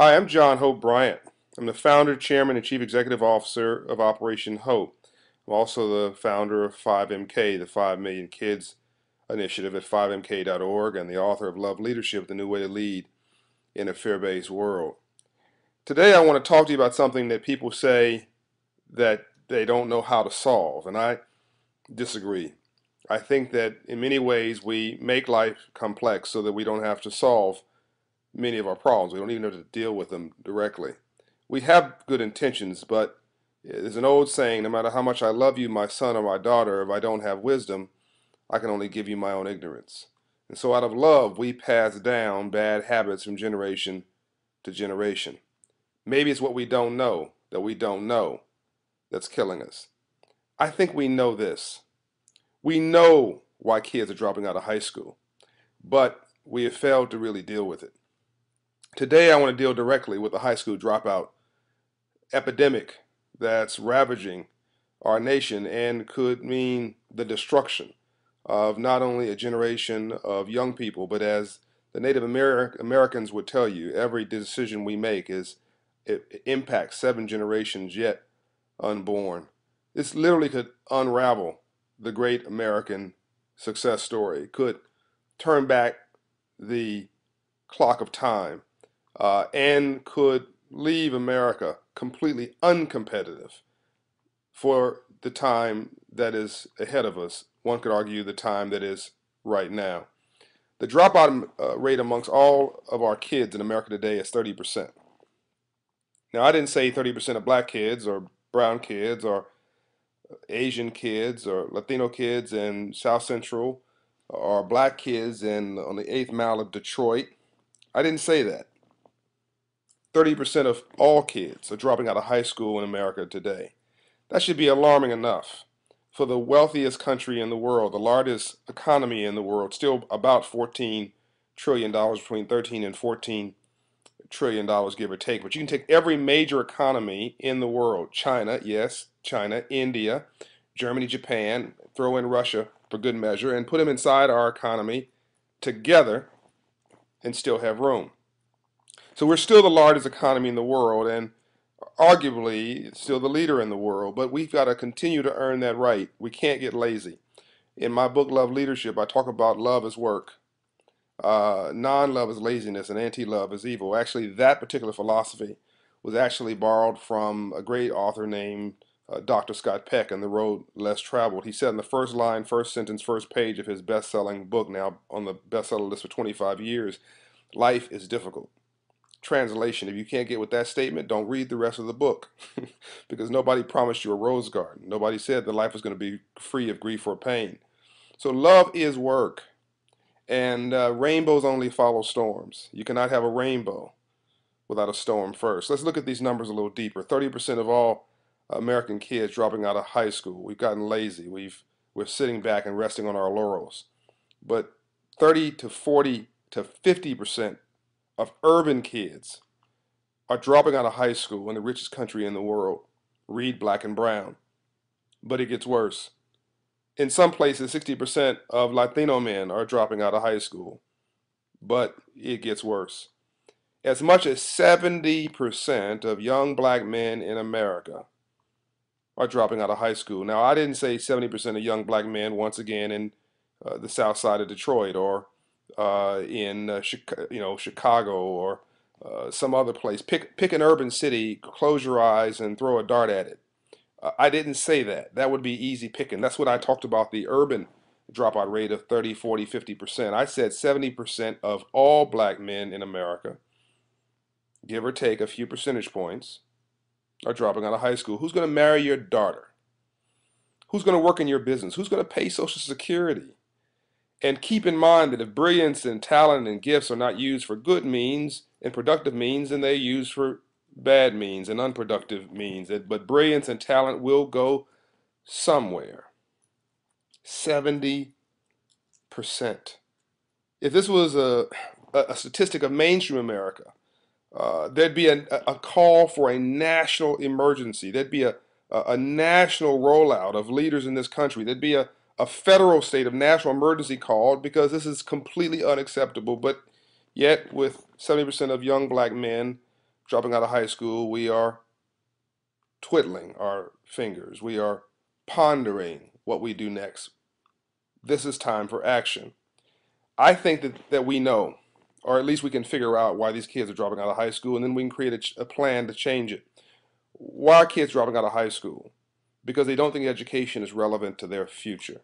Hi, I'm John Hope Bryant. I'm the founder, chairman, and chief executive officer of Operation Hope. I'm also the founder of 5MK, the 5 Million Kids Initiative at 5mk.org, and the author of Love Leadership, The New Way to Lead in a Fear-Based World. Today I want to talk to you about something that people say that they don't know how to solve, and I disagree. I think that in many ways we make life complex so that we don't have to solve many of our problems. We don't even know how to deal with them directly. We have good intentions, but there's an old saying, no matter how much I love you, my son or my daughter, if I don't have wisdom, I can only give you my own ignorance. And so out of love, we pass down bad habits from generation to generation. Maybe it's what we don't know that we don't know that's killing us. I think we know this. We know why kids are dropping out of high school, but we have failed to really deal with it. Today, I want to deal directly with the high school dropout epidemic that's ravaging our nation and could mean the destruction of not only a generation of young people, but as the Native Americans would tell you, every decision we make it impacts 7 generations yet unborn. This literally could unravel the great American success story, could turn back the clock of time, and could leave America completely uncompetitive for the time that is ahead of us. One could argue the time that is right now. The dropout rate amongst all of our kids in America today is 30%. Now, I didn't say 30% of black kids or brown kids or Asian kids or Latino kids in South Central or black kids on the 8th mile of Detroit. I didn't say that. 30% of all kids are dropping out of high school in America today. That should be alarming enough. For the wealthiest country in the world, the largest economy in the world, still about $14 trillion, between 13 and $14 trillion, give or take. But you can take every major economy in the world, China, yes, China, India, Germany, Japan, throw in Russia for good measure, and put them inside our economy together and still have room. So we're still the largest economy in the world and arguably still the leader in the world, but we've got to continue to earn that right. We can't get lazy. In my book, Love Leadership, I talk about love as work. Non-love is laziness and anti-love is evil. Actually, that particular philosophy was actually borrowed from a great author named Dr. Scott Peck in The Road Less Traveled. He said in the first line, first sentence, first page of his best-selling book, now on the bestseller list for 25 years, life is difficult. Translation: if you can't get with that statement, don't read the rest of the book because nobody promised you a rose garden. Nobody said that life was going to be free of grief or pain. So love is work, and rainbows only follow storms. You cannot have a rainbow without a storm first. Let's look at these numbers a little deeper. 30% of all American kids dropping out of high school. We've gotten lazy. We're sitting back and resting on our laurels. But 30 to 40 to 50% of urban kids are dropping out of high school in the richest country in the world. Read Black and Brown. But it gets worse. In some places, 60% of Latino men are dropping out of high school. But it gets worse. As much as 70% of young black men in America are dropping out of high school. Now, I didn't say 70% of young black men, once again, in the south side of Detroit or in Chicago or some other place. Pick an urban city, close your eyes, and throw a dart at it. I didn't say that. That would be easy picking. That's what I talked about, the urban dropout rate of 30, 40, 50%. I said 70% of all black men in America, give or take a few percentage points, are dropping out of high school. Who's going to marry your daughter? Who's going to work in your business? Who's going to pay Social Security? And keep in mind that if brilliance and talent and gifts are not used for good means and productive means, then they're used for bad means and unproductive means. But brilliance and talent will go somewhere. 70%. If this was a statistic of mainstream America, there'd be a call for a national emergency. There'd be a national rollout of leaders in this country. There'd be a federal state of national emergency called because this is completely unacceptable. But yet, with 70% of young black men dropping out of high school, we are twiddling our fingers. We are pondering what we do next. This is time for action. I think that we know, or at least we can figure out why these kids are dropping out of high school, and then we can create a plan to change it. Why are kids dropping out of high school? Because they don't think education is relevant to their future.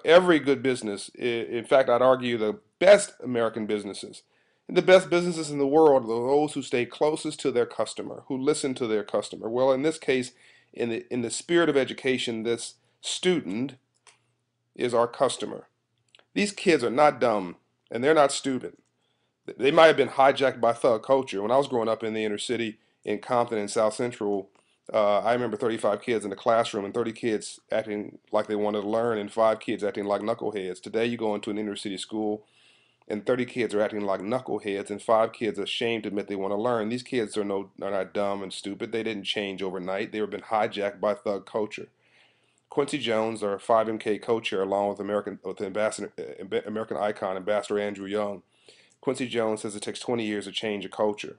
Every good business, in fact, I'd argue the best American businesses, and the best businesses in the world are those who stay closest to their customer, who listen to their customer. Well, in this case, in the spirit of education, this student is our customer. These kids are not dumb, and they're not stupid. They might have been hijacked by thug culture. When I was growing up in the inner city in Compton and South Central, I remember 35 kids in the classroom and 30 kids acting like they wanted to learn and 5 kids acting like knuckleheads. Today you go into an inner city school and 30 kids are acting like knuckleheads and 5 kids are ashamed to admit they want to learn. These kids are not dumb and stupid. They didn't change overnight. They were been hijacked by thug culture. Quincy Jones, our 5MK co-chair, along with American icon Ambassador Andrew Young. Quincy Jones says it takes 20 years to change a culture.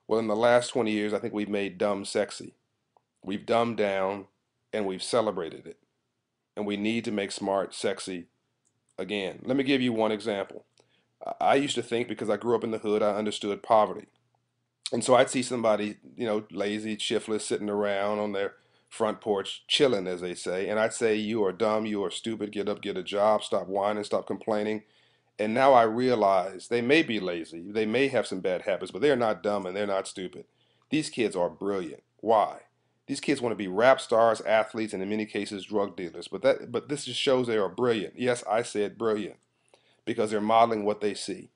Well, in the last 20 years, I think we've made dumb sexy. We've dumbed down and we've celebrated it. And we need to make smart sexy again. Let me give you one example. I used to think because I grew up in the hood, I understood poverty. And so I'd see somebody, lazy, shiftless, sitting around on their front porch, chilling, as they say. And I'd say, you are dumb, you are stupid, get up, get a job, stop whining, stop complaining. And now I realize they may be lazy, they may have some bad habits, but they're not dumb and they're not stupid. These kids are brilliant. Why? These kids want to be rap stars, athletes, and in many cases drug dealers. But this just shows they are brilliant. Yes, I said brilliant because they're modeling what they see.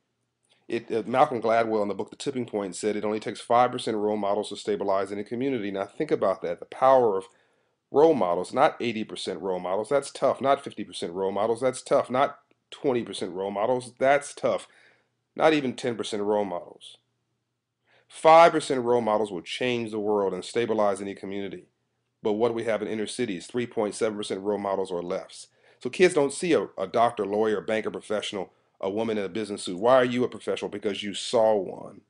Malcolm Gladwell in the book The Tipping Point said it only takes 5% role models to stabilize any community. Now think about that. The power of role models, not 80% role models. That's tough. Not 50% role models. That's tough. Not 20% role models. That's tough. Not even 10% role models. 5% role models will change the world and stabilize any community. But what do we have in inner cities? 3.7% role models or less. So kids don't see a doctor, lawyer, banker, professional, a woman in a business suit. Why are you a professional? Because you saw one.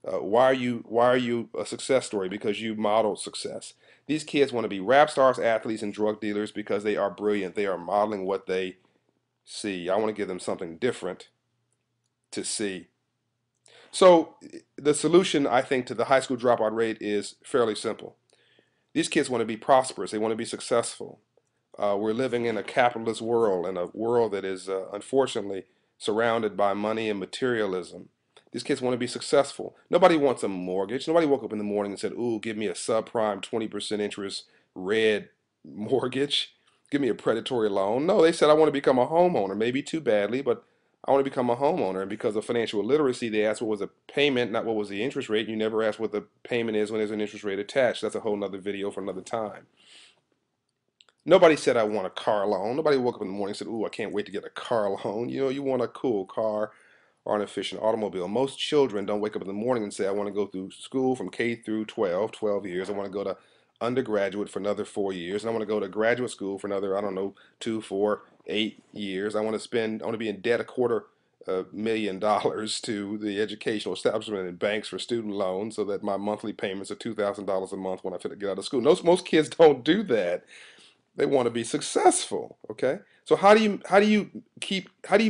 Why are you a success story? Because you modeled success. These kids want to be rap stars, athletes, and drug dealers because they are brilliant. They are modeling what they see. I want to give them something different to see. So the solution, I think, to the high school dropout rate is fairly simple. These kids want to be prosperous. They want to be successful. We're living in a capitalist world, and a world that is unfortunately surrounded by money and materialism. These kids want to be successful. Nobody wants a mortgage. Nobody woke up in the morning and said, "Ooh, give me a subprime 20% interest red mortgage. Give me a predatory loan." No, they said, "I want to become a homeowner." Maybe too badly, but I want to become a homeowner. And because of financial illiteracy, they asked what was the payment, not what was the interest rate. You never ask what the payment is when there's an interest rate attached. That's a whole nother video for another time. Nobody said I want a car loan. Nobody woke up in the morning and said, "Ooh, I can't wait to get a car loan." You want a cool car or an efficient automobile. Most children don't wake up in the morning and say, "I want to go through school from K through 12, 12 years. I want to go to undergraduate for another 4 years. And I want to go to graduate school for another, I don't know, 2, 4, 8 years. I want to be in debt $250,000 to the educational establishment and banks for student loans so that my monthly payments are $2,000 a month when I fit to get out of school." Most kids don't do that. They want to be successful. Okay. So how do you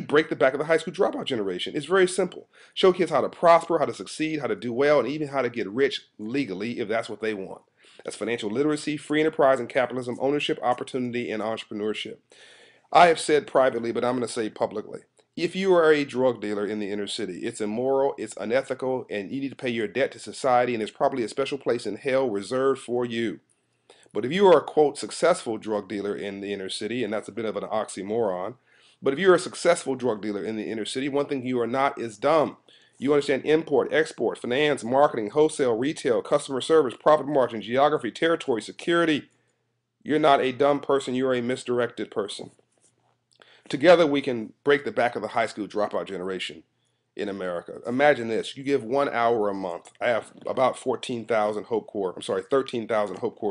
break the back of the high school dropout generation? It's very simple. Show kids how to prosper, how to succeed, how to do well, and even how to get rich legally if that's what they want. That's financial literacy, free enterprise and capitalism, ownership, opportunity, and entrepreneurship. I have said privately, but I'm going to say publicly. If you are a drug dealer in the inner city, it's immoral, it's unethical, and you need to pay your debt to society, and there's probably a special place in hell reserved for you. But if you are a quote successful drug dealer in the inner city, and that's a bit of an oxymoron, but if you're a successful drug dealer in the inner city, one thing you are not is dumb. You understand import, export, finance, marketing, wholesale, retail, customer service, profit margin, geography, territory, security. You're not a dumb person, you're a misdirected person. Together we can break the back of the high school dropout generation in America. Imagine this. You give 1 hour a month. I have about 13,000 Hope Corps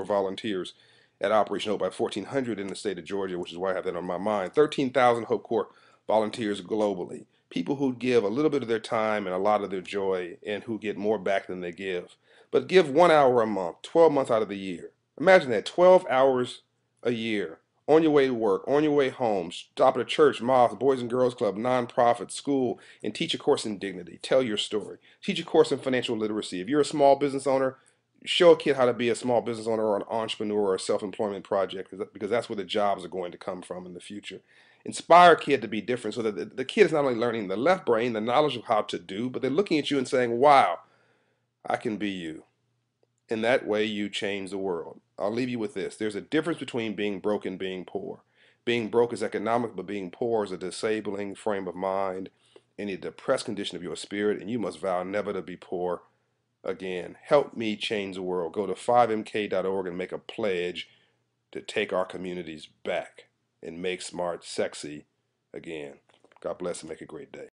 volunteers at Operation Hope. I have 1,400 in the state of Georgia, which is why I have that on my mind. 13,000 Hope Corps volunteers globally. people who give a little bit of their time and a lot of their joy and who get more back than they give. But give 1 hour a month, 12 months out of the year. Imagine that, 12 hours a year on your way to work, on your way home, stop at a church, mosque, Boys and Girls Club, nonprofit, school, and teach a course in dignity. Tell your story. Teach a course in financial literacy. If you're a small business owner, show a kid how to be a small business owner or an entrepreneur or a self-employment project, because that's where the jobs are going to come from in the future. Inspire a kid to be different so that the kid is not only learning the left brain, the knowledge of how to do, but they're looking at you and saying, wow, I can be you. In that way, you change the world. I'll leave you with this. There's a difference between being broke and being poor. Being broke is economic, but being poor is a disabling frame of mind and a depressed condition of your spirit, and you must vow never to be poor again. Help me change the world. Go to 5mk.org and make a pledge to take our communities back and make smart sexy again. God bless and make a great day.